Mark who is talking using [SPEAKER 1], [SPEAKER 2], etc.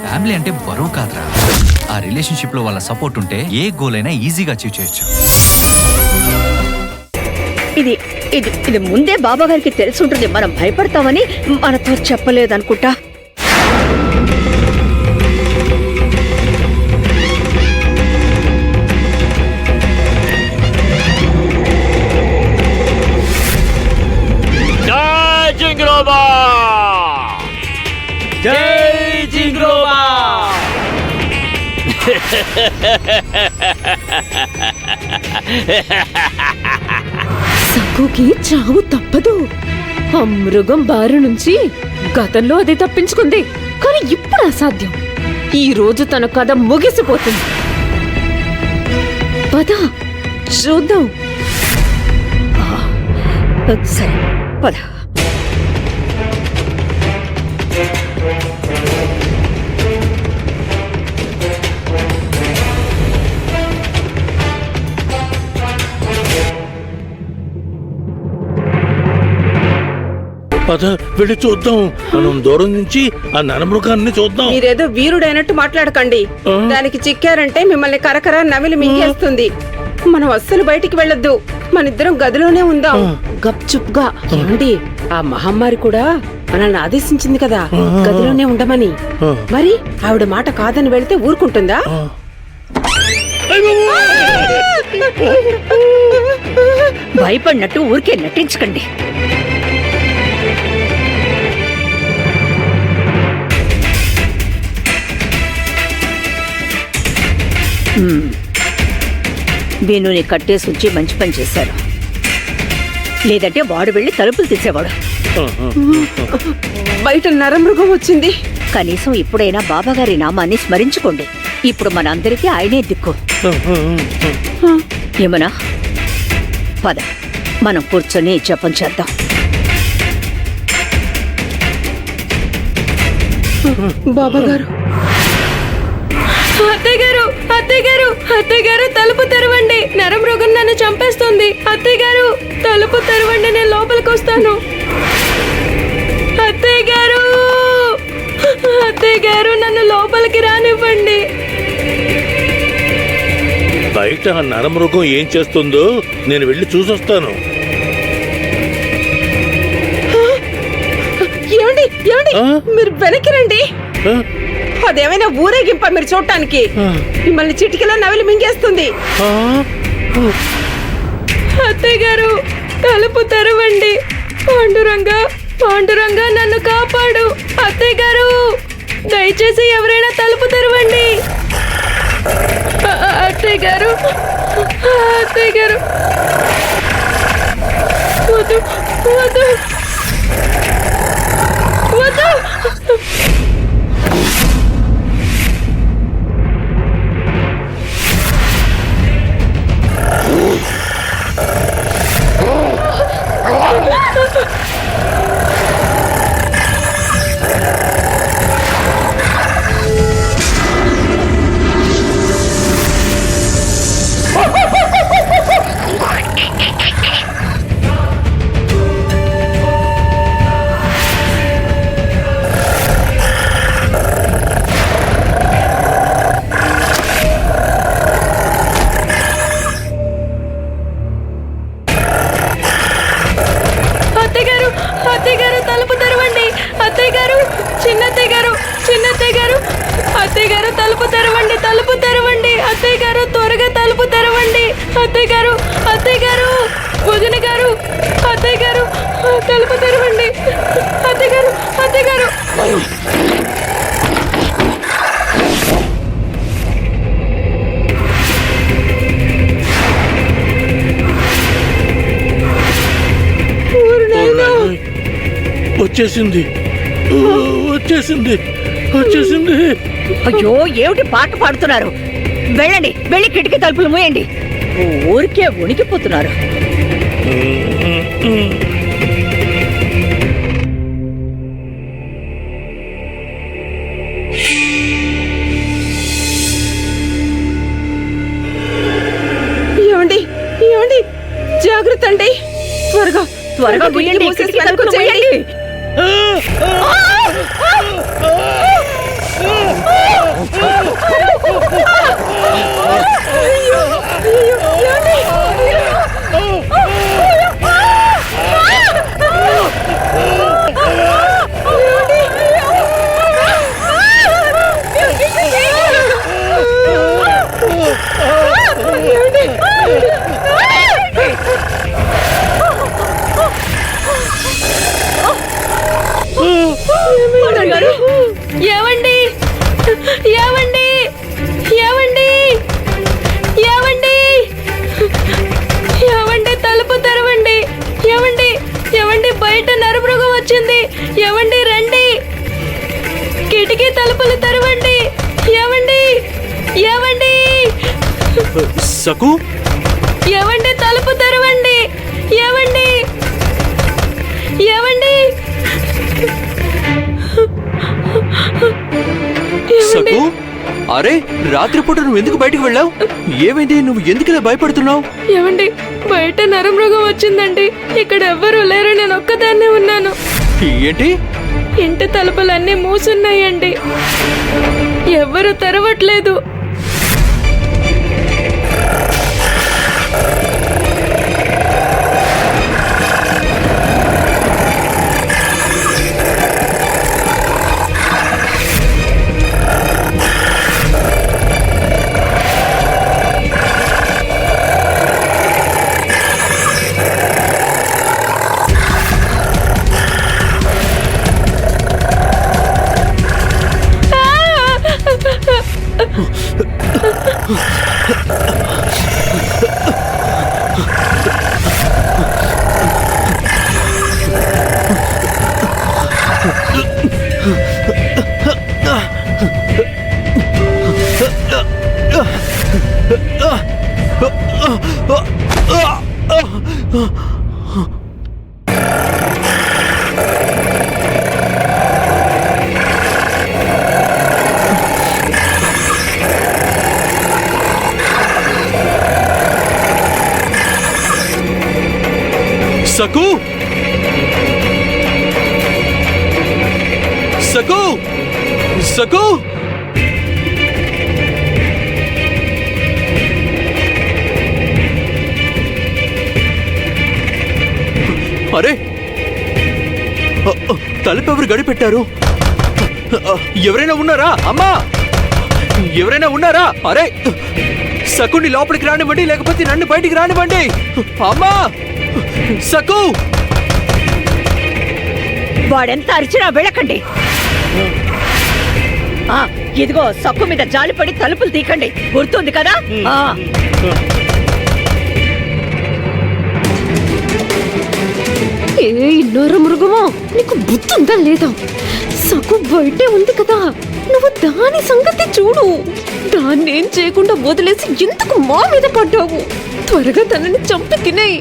[SPEAKER 1] Family అంటే బరువు కాదురా. ఆ రిలేషన్షిప్ లో వాళ్ళ సపోర్ట్ ఉంటే ఏ గోల్ అయినా ఈజీగా అచీవ్ చేయొచ్చు.
[SPEAKER 2] ఇది ఇది ఇది ముందే బాబా గారికి తెలిసి ఉంటుంది. మనం భయపడతామని మనతో చెప్పలేదనుకుంటా.
[SPEAKER 3] సక్కుకి చావు తప్పదు. ఆ మృగం బారి నుంచి గతంలో అది తప్పించుకుంది, కానీ ఇప్పుడు అసాధ్యం. ఈ రోజు తన కథ ముగిసిపోతుంది. పద చూద్దాం.
[SPEAKER 2] సరే పద.
[SPEAKER 4] పద వెళ్ళి చూద్దాం. మనం దూరం నుంచి ఆ నరమృగాన్ని చూద్దాం.
[SPEAKER 5] మీరేదో వీరుడైనట్టు మాట్లాడకండి. దానికి చిక్కారంటే మిమ్మల్ని కరకర నమిలి మింగేస్తుంది. మనం అస్సలు బయటికి వెళ్ళొద్దు. మనిద్దరం గదిలోనే ఉందాం. గప్చుప్గా. ఏమండి, ఆ మహమ్మారి కూడా మనల్ని ఆదేశించింది కదా గదిలోనే ఉండమని. మరి ఆవిడ మాట కాదని వెళితే ఊరుకుంటుందా?
[SPEAKER 2] భయపడినట్టు ఊరికే నటించకండి. వేణుని కట్టేసి ఉంచి మంచి పని చేశారు. లేదంటే వాడు వెళ్ళి తలుపులు తీసేవాడు.
[SPEAKER 5] బయట నరమృగం వచ్చింది.
[SPEAKER 2] కనీసం ఇప్పుడైనా బాబాగారి నామాన్ని స్మరించుకోండి. ఇప్పుడు మనందరికీ ఆయనే దిక్కు. ఏమన్నా పద, మనం కూర్చొని జపం చేద్దాం.
[SPEAKER 5] బాబాగారు,
[SPEAKER 3] అత్తయ్యగారు, అత్తయ్యగారు, అత్తయ్యగారు తలుపు తెరవండి. నరమృగం నన్ను చంపేస్తుంది. అత్తయ్యగారు తలుపు తెరవండి, నేను లోపలికి వస్తాను. అత్తయ్యగారు, అత్తయ్యగారు నన్ను లోపలికి రానివ్వండి.
[SPEAKER 4] బయట ఆ నరమృగం ఏం చేస్తుందో నేను వెళ్ళి చూసొస్తాను.
[SPEAKER 5] ఏమండి, ఏమండి, మీరు వెనక్కి రండి. అదేమైనా ఊరేగింప మీరు చూడటానికి? మిమ్మల్ని చిటికలో నవిలి మింగేస్తుంది.
[SPEAKER 3] అత్తయ్యగారు తలుపు తెరవండి. పాండురంగా, పాండురంగా నన్ను కాపాడు. అత్తయ్యగారు దయచేసి ఎవరైనా తలుపు తెరవండి. అత్తయ్యగారు, అత్తయ్యగారు, వద్దు వద్దు వద్దు. అత్తయ్యగారు తలుపు తెరవండి. అత్తయ్యగారు, చిన్నత్తయ్యగారు, చిన్నత్తయ్యగారు, అత్తయ్యగారు తలుపు తెరవండి, తలుపు తెరవండి. అత్తయ్యగారు త్వరగా తలుపు తెరవండి. అత్తయ్యగారు, అత్తయ్యగారు, వదిన గారు, అత్తయ్యగారు తలుపు తెరవండి. అత్తయ్యగారు, అత్తయ్యగారు.
[SPEAKER 4] వచ్చేసింది, వచ్చేసింది, వచ్చేసింది.
[SPEAKER 2] అయ్యో, ఏమిటి పాట పాడుతున్నారు? వెళ్ళండి, వెళ్ళి కిటికీ తలుపులు మూయండి. ఊరికే ఉనికిపోతున్నారు.
[SPEAKER 5] ఏమండి, ఏమండి, జాగ్రత్త అండి. త్వరగా త్వరగా కిటికీ తలుపులు మూయండి.
[SPEAKER 3] ఏవండి ఏవండి ఏవండి ఏవండి ఏవండి తలుపు తెరవండి ఏవండి ఏవండి బయట నరమృగం వచ్చింది ఏవండి రండి కిటికీ తలుపులు తెరవండి ఏవండి ఏవండి
[SPEAKER 6] సకు
[SPEAKER 3] ఏవండి తలుపు తెరవండి ఏవండి ఏవండి
[SPEAKER 6] సకు అరే రాత్రిపూట నువ్వు ఎందుకు బయటకు వెళ్ళావు? ఏమైంది? నువ్వు ఎందుకు ఇలా భయపడుతున్నావు?
[SPEAKER 3] ఏవండి బయట నరమృగం వచ్చిందండి. ఇక్కడ ఎవ్వరూ లేరు, నేను ఒక్కదాన్నే ఉన్నాను.
[SPEAKER 6] ఏంటి?
[SPEAKER 3] ఇంటి తలుపులన్నీ మూసున్నాయండి, ఎవ్వరూ తెరవట్లేదు.
[SPEAKER 6] సకు సకు సకు అరే తలుపు ఎవరు గడిపెట్టారు? ఎవరైనా ఉన్నారా? అమ్మా ఎవరైనా ఉన్నారా? అరే సకుని లోపలికి రానివ్వండి, లేకపోతే నన్ను బయటికి రానివ్వండి. అమ్మా సకు!
[SPEAKER 2] వాడెంత అరిచినా వెళ్ళకండి. ఇదిగో సక్కు మీద జాలిపడి తలుపులు తీకండి, గుర్తుంది కదా?
[SPEAKER 3] ఏ నరమృగమా, నీకు బుద్ధుందా లేదా? సకు బయటే ఉంది కదా, నువ్వు దాని సంగతి చూడు. దాన్నేం చేయకుండా వదిలేసి ఎందుకు మా మీద పడ్డావు? త్వరగా తనని చంపి తినేయి.